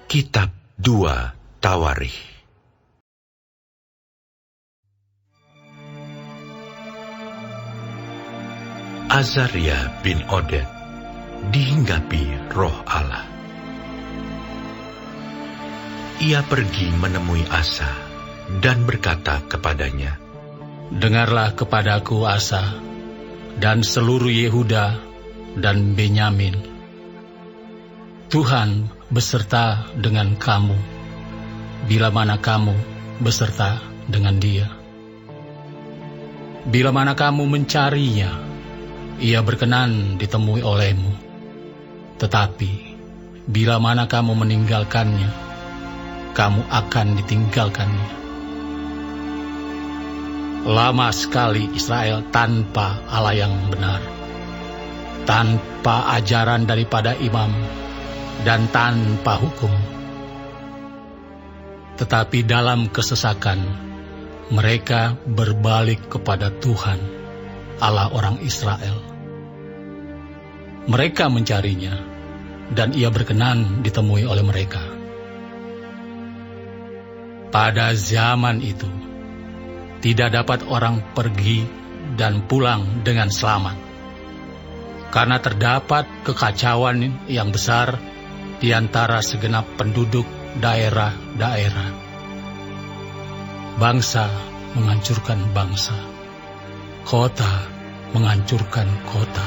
Kitab 2 Tawarikh. Azaria bin Oded dihinggapi roh Allah. Ia pergi menemui Asa dan berkata kepadanya, "Dengarlah kepadaku, Asa, dan seluruh Yehuda dan Benyamin. Tuhan beserta dengan kamu, bila mana kamu beserta dengan Dia. Bila mana kamu mencarinya, Ia berkenan ditemui olehmu. Tetapi bila mana kamu meninggalkannya, kamu akan ditinggalkannya. Lama sekali Israel tanpa Allah yang benar, tanpa ajaran daripada imam, dan tanpa hukum. Tetapi dalam kesesakan, mereka berbalik kepada Tuhan, Allah orang Israel. Mereka mencarinya, dan Ia berkenan ditemui oleh mereka. Pada zaman itu, tidak dapat orang pergi dan pulang dengan selamat, karena terdapat kekacauan yang besar di antara segenap penduduk daerah-daerah. Bangsa menghancurkan bangsa, kota menghancurkan kota,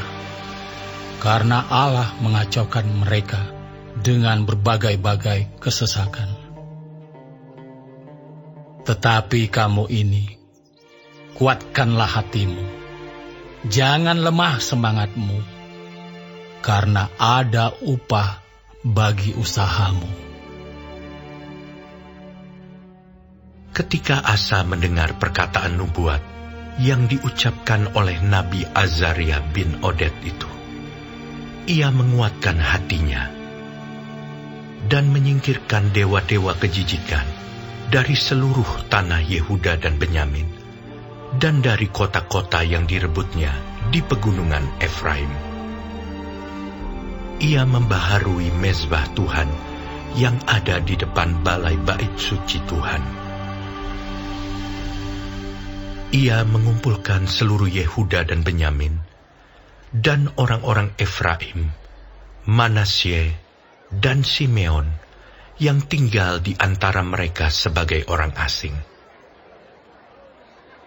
karena Allah mengacaukan mereka dengan berbagai-bagai kesesakan. Tetapi kamu ini, kuatkanlah hatimu, jangan lemah semangatmu, karena ada upah bagi usahamu." Ketika Asa mendengar perkataan nubuat yang diucapkan oleh Nabi Azaria bin Oded itu, ia menguatkan hatinya dan menyingkirkan dewa-dewa kejijikan dari seluruh tanah Yehuda dan Benyamin, dan dari kota-kota yang direbutnya di pegunungan Efraim. Ia membaharui mezbah Tuhan yang ada di depan balai bait suci Tuhan. Ia mengumpulkan seluruh Yehuda dan Benyamin, dan orang-orang Efraim, Manasye, dan Simeon yang tinggal di antara mereka sebagai orang asing.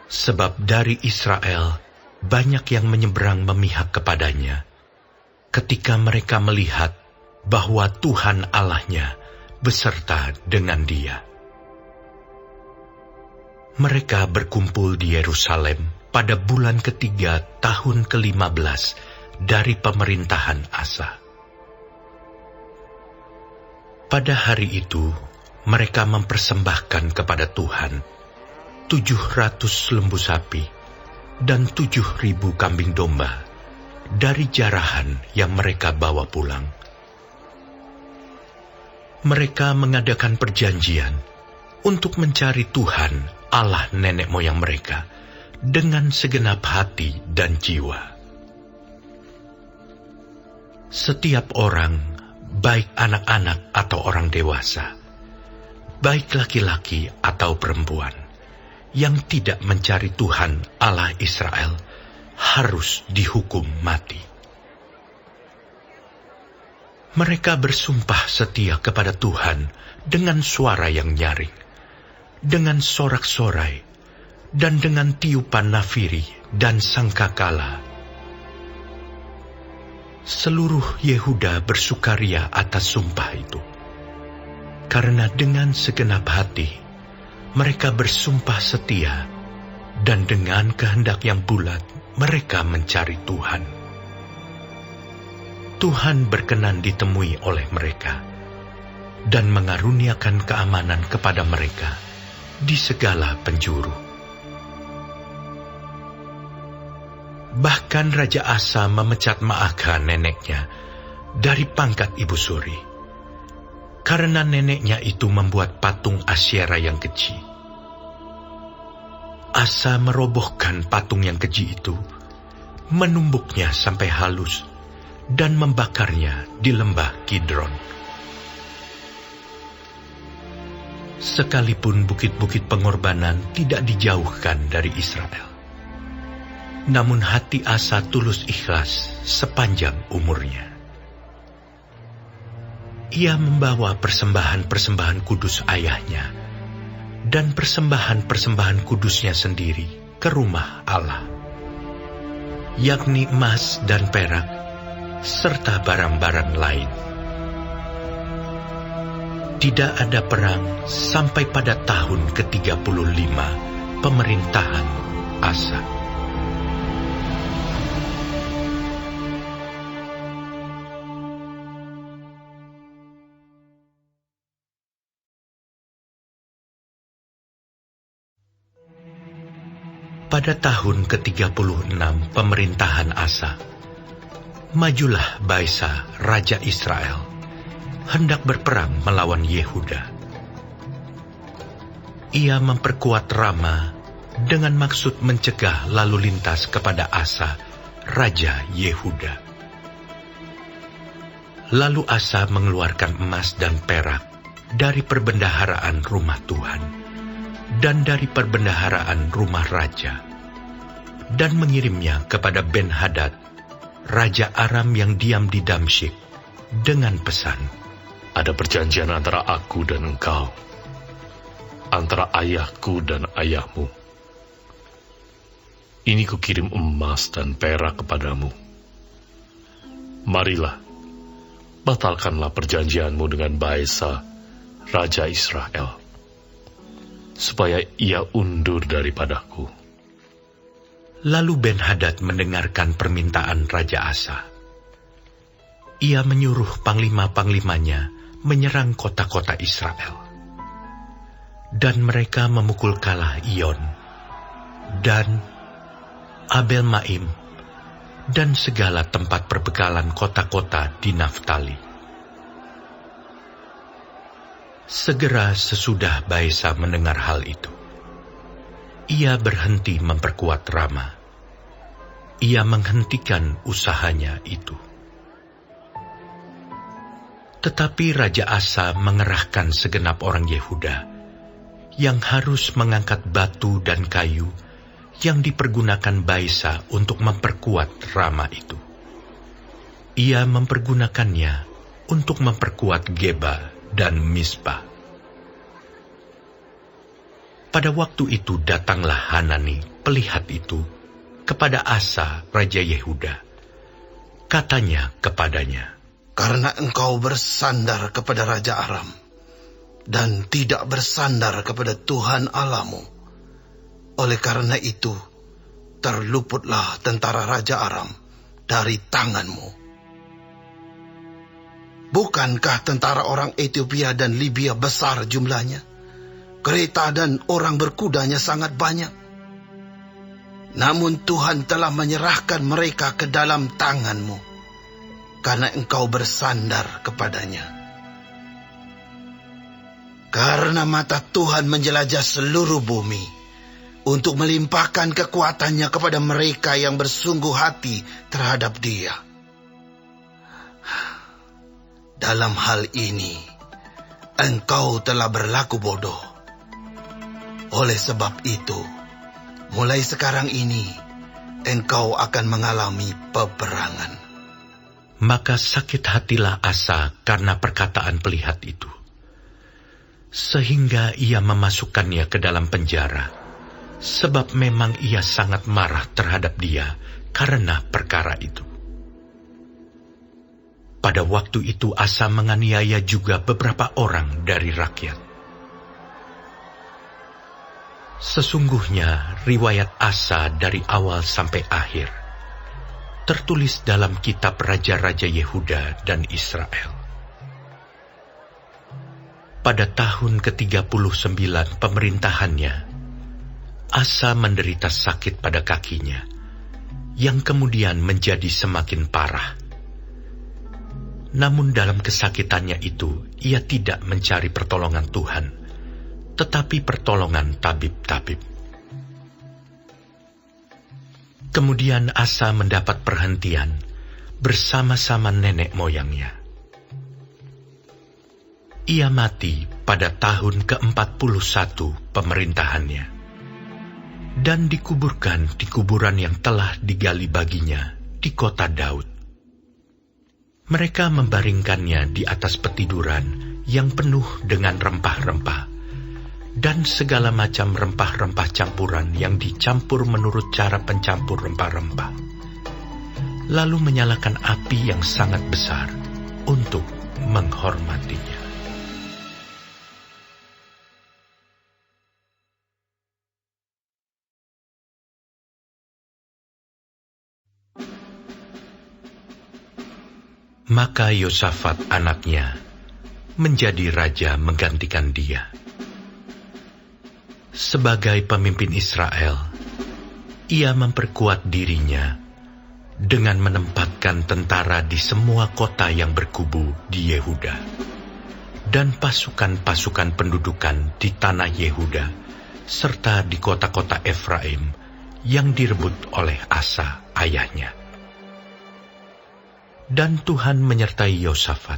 Sebab dari Israel banyak yang menyeberang memihak kepadanya, ketika mereka melihat bahwa Tuhan Allahnya beserta dengan dia. Mereka berkumpul di Yerusalem pada bulan ketiga tahun ke-15 dari pemerintahan Asa. Pada hari itu, mereka mempersembahkan kepada Tuhan 700 lembu sapi dan 7.000 kambing domba dari jarahan yang mereka bawa pulang. Mereka mengadakan perjanjian untuk mencari Tuhan Allah nenek moyang mereka dengan segenap hati dan jiwa. Setiap orang, baik anak-anak atau orang dewasa, baik laki-laki atau perempuan, yang tidak mencari Tuhan Allah Israel harus dihukum mati. Mereka bersumpah setia kepada Tuhan dengan suara yang nyaring, dengan sorak-sorai, dan dengan tiupan nafiri dan sangkakala. Seluruh Yehuda bersukaria atas sumpah itu, karena dengan segenap hati mereka bersumpah setia, dan dengan kehendak yang bulat mereka mencari Tuhan. Tuhan berkenan ditemui oleh mereka, dan mengaruniakan keamanan kepada mereka di segala penjuru. Bahkan Raja Asa memecat Maakah neneknya dari pangkat ibu suri, karena neneknya itu membuat patung Asyera yang keji. Asa merobohkan patung yang keji itu, menumbuknya sampai halus, dan membakarnya di lembah Kidron. sekalipun bukit-bukit pengorbanan tidak dijauhkan dari Israel. Namun hati Asa tulus ikhlas sepanjang umurnya. Ia membawa persembahan-persembahan kudus ayahnya dan persembahan-persembahan kudusnya sendiri ke rumah Allah, yakni emas dan perak, serta barang-barang lain. Tidak ada perang sampai pada tahun ke-35 pemerintahan Asa. Pada tahun ke-36 pemerintahan Asa, majulah Baesa, Raja Israel, hendak berperang melawan Yehuda. Ia memperkuat Rama dengan maksud mencegah lalu lintas kepada Asa, Raja Yehuda. Lalu Asa mengeluarkan emas dan perak dari perbendaharaan rumah Tuhan dan dari perbendaharaan rumah raja, dan mengirimnya kepada Ben-Hadad, Raja Aram yang diam di Damsyik, dengan pesan, "Ada perjanjian antara aku dan engkau, antara ayahku dan ayahmu. Ini kukirim emas dan perak kepadamu. Marilah, batalkanlah perjanjianmu dengan Baesa, Raja Israel, supaya ia undur daripadaku." Lalu Ben-Hadad mendengarkan permintaan Raja Asa. Ia menyuruh panglima-panglimanya menyerang kota-kota Israel. Dan mereka memukul kalah Iyon, dan Abel Maim, dan segala tempat perbekalan kota-kota di Naftali. Segera sesudah Baesa mendengar hal itu, ia berhenti memperkuat Rama. Ia menghentikan usahanya itu. Tetapi Raja Asa mengerahkan segenap orang Yehuda yang harus mengangkat batu dan kayu yang dipergunakan Baesa untuk memperkuat Rama itu. Ia mempergunakannya untuk memperkuat Geba dan Mispa. Pada waktu itu datanglah Hanani, pelihat itu, kepada Asa, Raja Yehuda. Katanya kepadanya, "Karena engkau bersandar kepada Raja Aram, dan tidak bersandar kepada Tuhan Allahmu, oleh karena itu, terluputlah tentara Raja Aram dari tanganmu. Bukankah tentara orang Ethiopia dan Libya besar jumlahnya? Kereta dan orang berkudanya sangat banyak. Namun Tuhan telah menyerahkan mereka ke dalam tanganmu, karena engkau bersandar kepadanya. Karena mata Tuhan menjelajah seluruh bumi, untuk melimpahkan kekuatannya kepada mereka yang bersungguh hati terhadap Dia. Dalam hal ini, engkau telah berlaku bodoh. Oleh sebab itu, mulai sekarang ini, engkau akan mengalami peperangan." Maka sakit hatilah Asa karena perkataan pelihat itu, sehingga ia memasukkannya ke dalam penjara, sebab memang ia sangat marah terhadap dia karena perkara itu. Pada waktu itu Asa menganiaya juga beberapa orang dari rakyat. Sesungguhnya riwayat Asa dari awal sampai akhir tertulis dalam kitab Raja-Raja Yehuda dan Israel. Pada tahun ke-39 pemerintahannya, Asa menderita sakit pada kakinya, yang kemudian menjadi semakin parah. Namun dalam kesakitannya itu, ia tidak mencari pertolongan Tuhan, tetapi pertolongan tabib-tabib. Kemudian Asa mendapat perhentian bersama-sama nenek moyangnya. Ia mati pada tahun ke-41 pemerintahannya, dan dikuburkan di kuburan yang telah digali baginya di kota Daud. Mereka membaringkannya di atas petiduran yang penuh dengan rempah-rempah, dan segala macam rempah-rempah campuran yang dicampur menurut cara pencampur rempah-rempah, lalu menyalakan api yang sangat besar untuk menghormatinya. Maka Yosafat anaknya menjadi raja menggantikan dia. Sebagai pemimpin Israel, ia memperkuat dirinya dengan menempatkan tentara di semua kota yang berkubu di Yehuda, dan pasukan-pasukan pendudukan di tanah Yehuda, serta di kota-kota Efraim yang direbut oleh Asa ayahnya. Dan Tuhan menyertai Yosafat,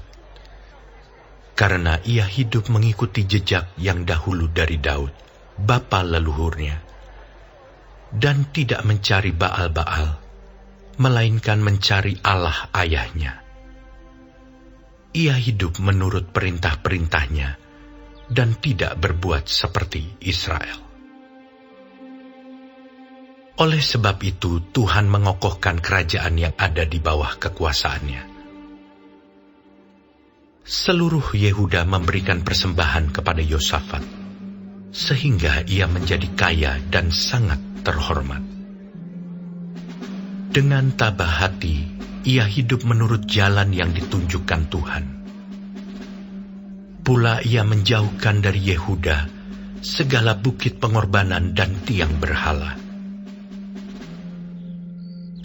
karena ia hidup mengikuti jejak yang dahulu dari Daud, bapa leluhurnya, dan tidak mencari Baal-Baal, melainkan mencari Allah ayahnya. Ia hidup menurut perintah-perintahnya, dan tidak berbuat seperti Israel. Oleh sebab itu, Tuhan mengokohkan kerajaan yang ada di bawah kekuasaannya. Seluruh Yehuda memberikan persembahan kepada Yosafat, sehingga ia menjadi kaya dan sangat terhormat. Dengan tabah hati, ia hidup menurut jalan yang ditunjukkan Tuhan. Pula ia menjauhkan dari Yehuda segala bukit pengorbanan dan tiang berhala.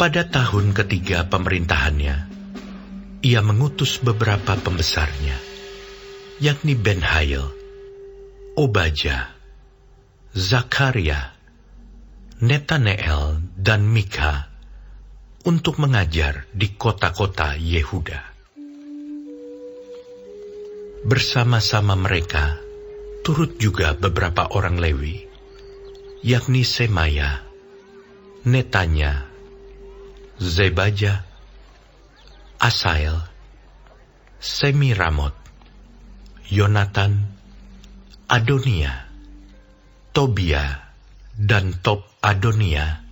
Pada tahun ketiga pemerintahannya, ia mengutus beberapa pembesarnya, yakni Ben-Hail, Obadjah, Zakaria, Netaneel, dan Mika, untuk mengajar di kota-kota Yehuda. Bersama-sama mereka, turut juga beberapa orang Lewi, yakni Semaya, Netanya, Zebajah, Asael, Semiramot, Yonatan, Adonia, Tobia, dan Tob Adonia,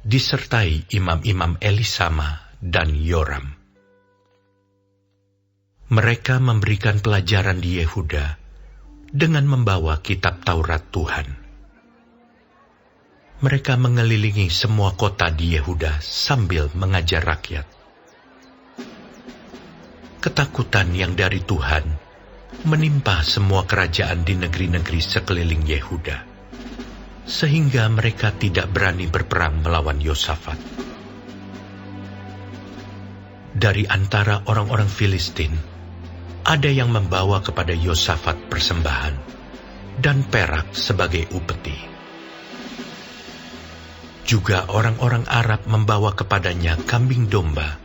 disertai imam-imam Elisama dan Yoram. Mereka memberikan pelajaran di Yehuda dengan membawa kitab Taurat Tuhan. Mereka mengelilingi semua kota di Yehuda sambil mengajar rakyat. Ketakutan yang dari Tuhan menimpa semua kerajaan di negeri-negeri sekeliling Yehuda, sehingga mereka tidak berani berperang melawan Yosafat. Dari antara orang-orang Filistin, ada yang membawa kepada Yosafat persembahan dan perak sebagai upeti. Juga orang-orang Arab membawa kepadanya kambing domba,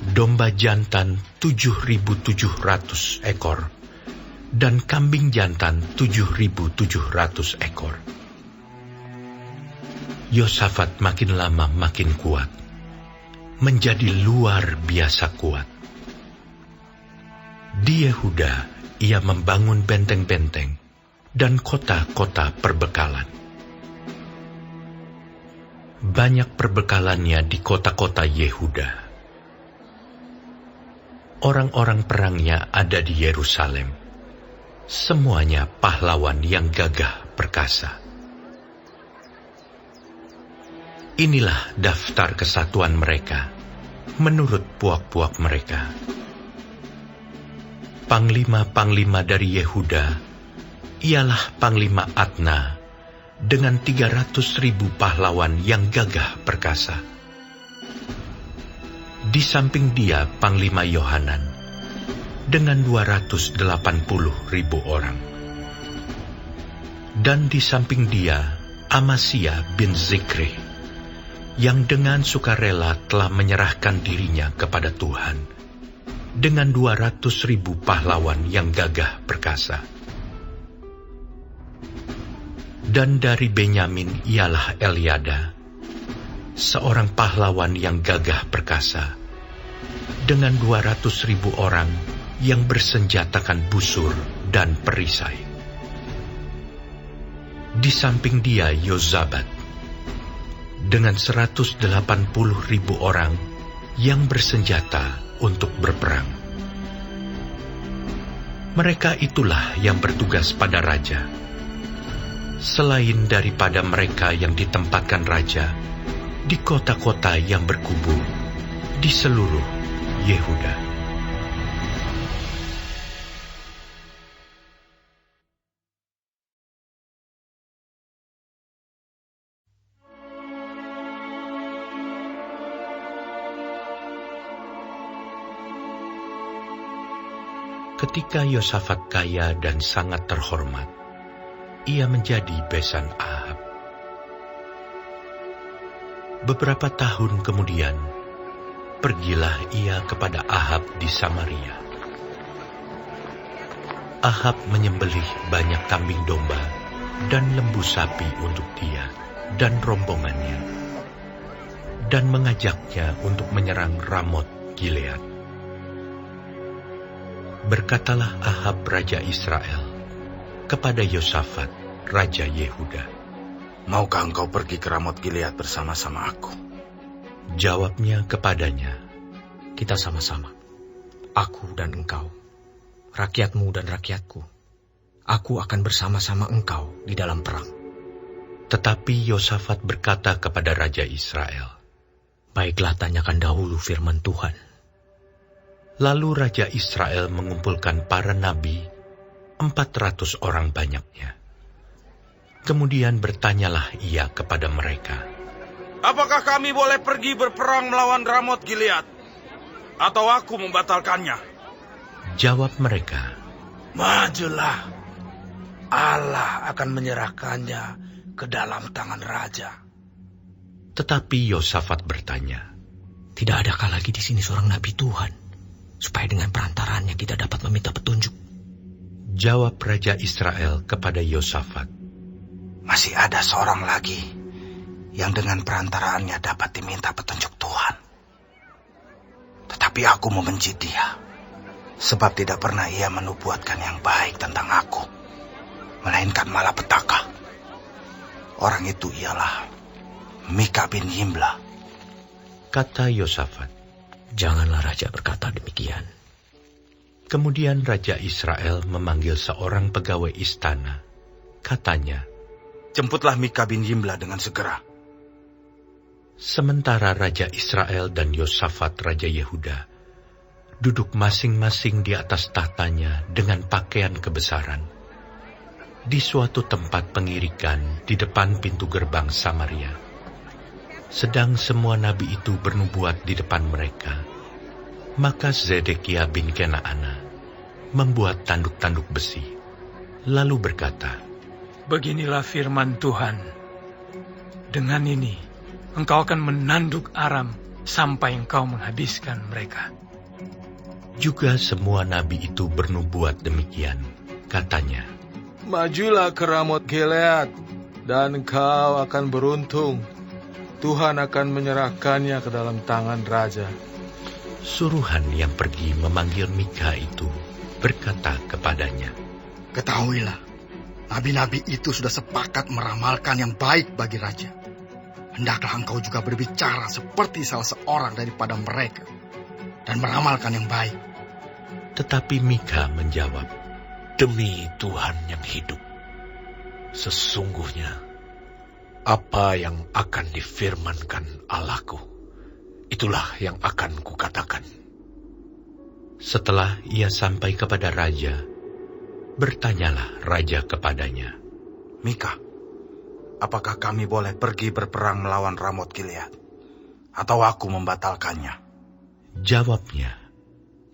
domba jantan 7.700 ekor, dan kambing jantan 7.700 ekor. Yosafat makin lama makin kuat, menjadi luar biasa kuat. Di Yehuda, ia membangun benteng-benteng dan kota-kota perbekalan. Banyak perbekalannya di kota-kota Yehuda. Orang-orang perangnya ada di Yerusalem. Semuanya pahlawan yang gagah perkasa. Inilah daftar kesatuan mereka, menurut puak-puak mereka. Panglima-panglima dari Yehuda ialah Panglima Adna, dengan 300.000 pahlawan yang gagah perkasa. Di samping dia Panglima Yohanan, dengan 280.000 orang. Dan di samping dia Amasya bin Zikri, yang dengan sukarela telah menyerahkan dirinya kepada Tuhan, dengan 200.000 pahlawan yang gagah perkasa. Dan dari Benyamin ialah Eliada, seorang pahlawan yang gagah perkasa, dengan 200.000 orang yang bersenjatakan busur dan perisai. Di samping dia Yozabat, dengan 180.000 orang yang bersenjata untuk berperang. Mereka itulah yang bertugas pada raja. Selain daripada mereka yang ditempatkan raja di kota-kota yang berkubu di seluruh Yehuda. Ketika Yosafat kaya dan sangat terhormat, ia menjadi besan Ahab. Beberapa tahun kemudian, pergilah ia kepada Ahab di Samaria. Ahab menyembelih banyak kambing domba dan lembu sapi untuk dia dan rombongannya, dan mengajaknya untuk menyerang Ramot Gilead. Berkatalah Ahab raja Israel kepada Yosafat, raja Yehuda, "Maukah engkau pergi ke Ramot Gilead bersama-sama aku?" Jawabnya kepadanya, "Kita sama-sama, aku dan engkau, rakyatmu dan rakyatku. Aku akan bersama-sama engkau di dalam perang." Tetapi Yosafat berkata kepada raja Israel, "Baiklah, tanyakan dahulu firman Tuhan." Lalu raja Israel mengumpulkan para nabi, 400 orang banyaknya. Kemudian bertanyalah ia kepada mereka, "Apakah kami boleh pergi berperang melawan Ramot Gilead? Atau aku membatalkannya?" Jawab mereka, "Majulah, Allah akan menyerahkannya ke dalam tangan raja." Tetapi Yosafat bertanya, "Tidak adakah lagi di sini seorang nabi Tuhan, supaya dengan perantaranya kita dapat meminta petunjuk?" Jawab raja Israel kepada Yosafat, "Masih ada seorang lagi yang dengan perantaraannya dapat diminta petunjuk Tuhan. Tetapi aku membenci dia, sebab tidak pernah ia menubuatkan yang baik tentang aku, melainkan malah petaka. Orang itu ialah Mika bin Yimla." Kata Yosafat, "Janganlah raja berkata demikian." Kemudian raja Israel memanggil seorang pegawai istana. Katanya, "Jemputlah Mika bin Yimla dengan segera." Sementara raja Israel dan Yosafat raja Yehuda duduk masing-masing di atas tahtanya dengan pakaian kebesaran di suatu tempat pengirikan di depan pintu gerbang Samaria. Sedang semua nabi itu bernubuat di depan mereka. Maka Zedekia bin Kenaana membuat tanduk-tanduk besi, lalu berkata, "Beginilah firman Tuhan. Dengan ini, engkau akan menanduk Aram sampai engkau menghabiskan mereka." Juga semua nabi itu bernubuat demikian. Katanya, "Majulah ke Ramot Gilead, dan engkau akan beruntung. Tuhan akan menyerahkannya ke dalam tangan raja." Suruhan yang pergi memanggil Mika itu berkata kepadanya, "Ketahuilah, nabi-nabi itu sudah sepakat meramalkan yang baik bagi raja. Hendaklah engkau juga berbicara seperti salah seorang daripada mereka dan meramalkan yang baik." Tetapi Mika menjawab, "Demi Tuhan yang hidup, sesungguhnya apa yang akan difirmankan Allahku, itulah yang akan kukatakan." Setelah ia sampai kepada raja, bertanyalah raja kepadanya, "Mika, apakah kami boleh pergi berperang melawan Ramot Gilead? Atau aku membatalkannya?" Jawabnya,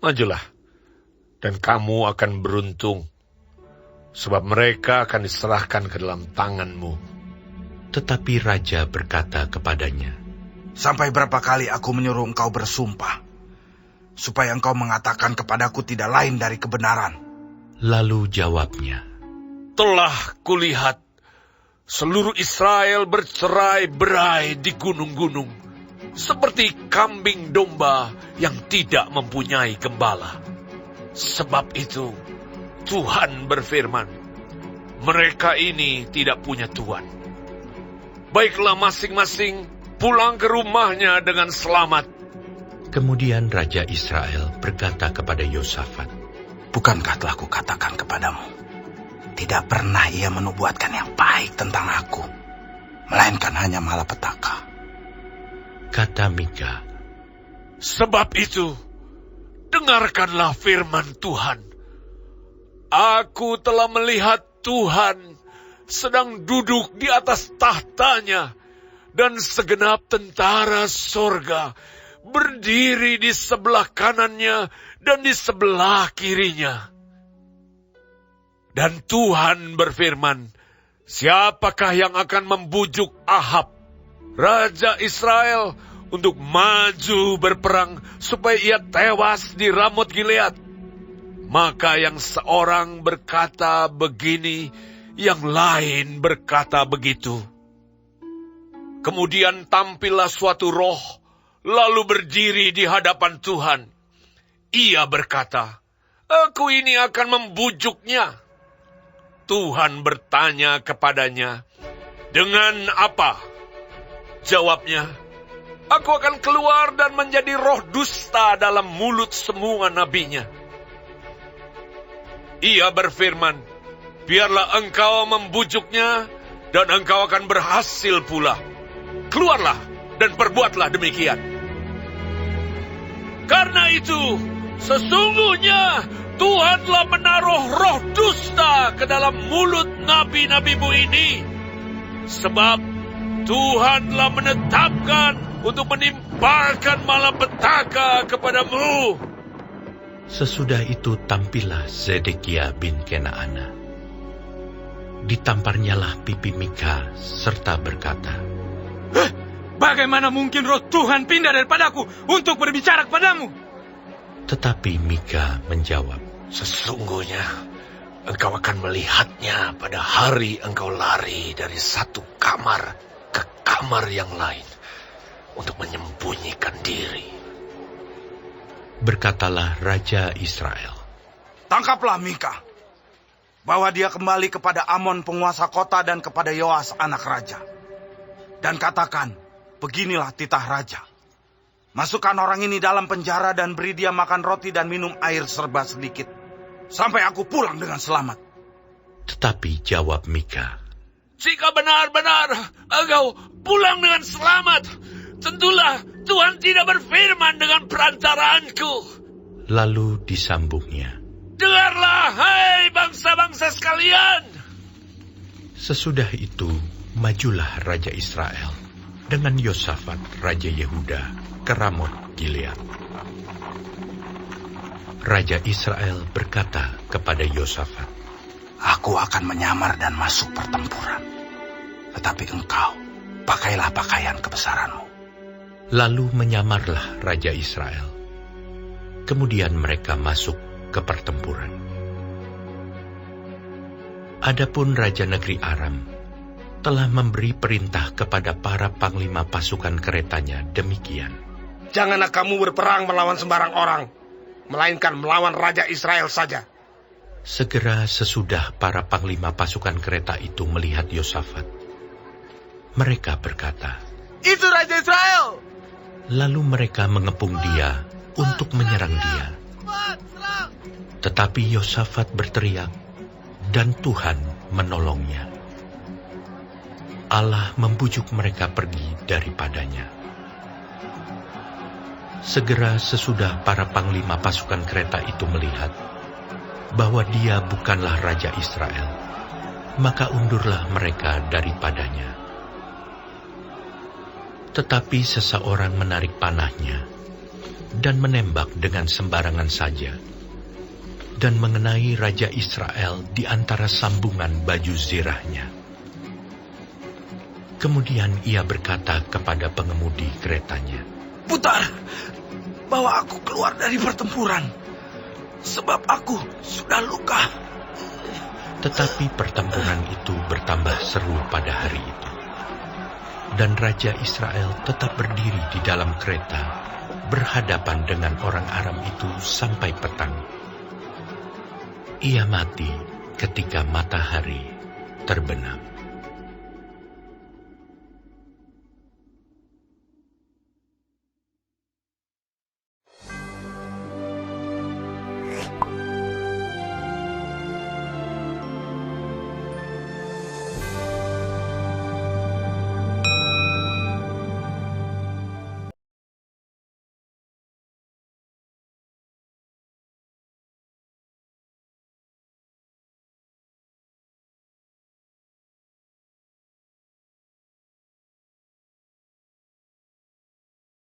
"Majulah, dan kamu akan beruntung, sebab mereka akan diserahkan ke dalam tanganmu." Tetapi raja berkata kepadanya, "Sampai berapa kali aku menyuruh engkau bersumpah, supaya engkau mengatakan kepadaku tidak lain dari kebenaran?" Lalu jawabnya, "Telah kulihat seluruh Israel bercerai-berai di gunung-gunung, seperti kambing domba yang tidak mempunyai gembala. Sebab itu, Tuhan berfirman, mereka ini tidak punya Tuhan. Baiklah masing-masing pulang ke rumahnya dengan selamat. Kemudian Raja Israel berkata kepada Yosafat, bukankah telah kukatakan kepadamu, tidak pernah ia menubuatkan yang baik tentang aku, melainkan hanya malapetaka. Kata Mika, sebab itu, dengarkanlah firman Tuhan. Aku telah melihat Tuhan sedang duduk di atas tahtanya, dan segenap tentara sorga berdiri di sebelah kanannya dan di sebelah kirinya. Dan Tuhan berfirman, siapakah yang akan membujuk Ahab, Raja Israel, untuk maju berperang supaya ia tewas di Ramot Gilead? Maka yang seorang berkata begini, yang lain berkata begitu. Kemudian tampillah suatu roh, lalu berdiri di hadapan Tuhan. Ia berkata, aku ini akan membujuknya. Tuhan bertanya kepadanya, dengan apa? Jawabnya, aku akan keluar dan menjadi roh dusta dalam mulut semua nabinya. Ia berfirman, biarlah engkau membujuknya, dan engkau akan berhasil pula. Keluarlah dan perbuatlah demikian. Karena itu, sesungguhnya Tuhan telah menaruh roh dusta ke dalam mulut nabi-nabimu ini. Sebab Tuhan telah menetapkan untuk menimpakan malapetaka kepadamu. Sesudah itu tampillah Zedekia bin Kenaana. Ditamparnyalah pipi Mika serta berkata, bagaimana mungkin roh Tuhan pindah daripadaku untuk berbicara kepadamu? Tetapi Mika menjawab, sesungguhnya engkau akan melihatnya pada hari engkau lari dari satu kamar ke kamar yang lain untuk menyembunyikan diri. Berkatalah Raja Israel, tangkaplah Mika, bawa dia kembali kepada Amon penguasa kota dan kepada Yoas anak raja. Dan katakan, beginilah titah raja. Masukkan orang ini dalam penjara dan beri dia makan roti dan minum air serba sedikit, sampai aku pulang dengan selamat. Tetapi jawab Mika, jika benar-benar engkau pulang dengan selamat, tentulah Tuhan tidak berfirman dengan perantaraanku. Lalu disambungnya, dengarlah, hai bangsa-bangsa sekalian. Sesudah itu, majulah Raja Israel dengan Yosafat, Raja Yehuda, ke Ramot Gilead. Raja Israel berkata kepada Yosafat, aku akan menyamar dan masuk pertempuran, tetapi engkau pakailah pakaian kebesaranmu. Lalu menyamarlah Raja Israel. Kemudian mereka masuk ke pertempuran. Adapun Raja Negeri Aram telah memberi perintah kepada para panglima pasukan keretanya demikian. Janganlah kamu berperang melawan sembarang orang, melainkan melawan Raja Israel saja. Segera sesudah para panglima pasukan kereta itu melihat Yosafat, mereka berkata, itu Raja Israel! Lalu mereka mengepung dia untuk menyerang dia. Tetapi Yosafat berteriak, dan Tuhan menolongnya. Allah membujuk mereka pergi daripadanya. Segera sesudah para panglima pasukan kereta itu melihat bahwa dia bukanlah Raja Israel, maka undurlah mereka daripadanya. Tetapi seseorang menarik panahnya dan menembak dengan sembarangan saja, dan mengenai Raja Israel di antara sambungan baju zirahnya. Kemudian ia berkata kepada pengemudi keretanya, putar, bawa aku keluar dari pertempuran, sebab aku sudah luka. Tetapi pertempuran itu bertambah seru pada hari itu. Dan Raja Israel tetap berdiri di dalam kereta, berhadapan dengan orang Aram itu sampai petang. Ia mati ketika matahari terbenam.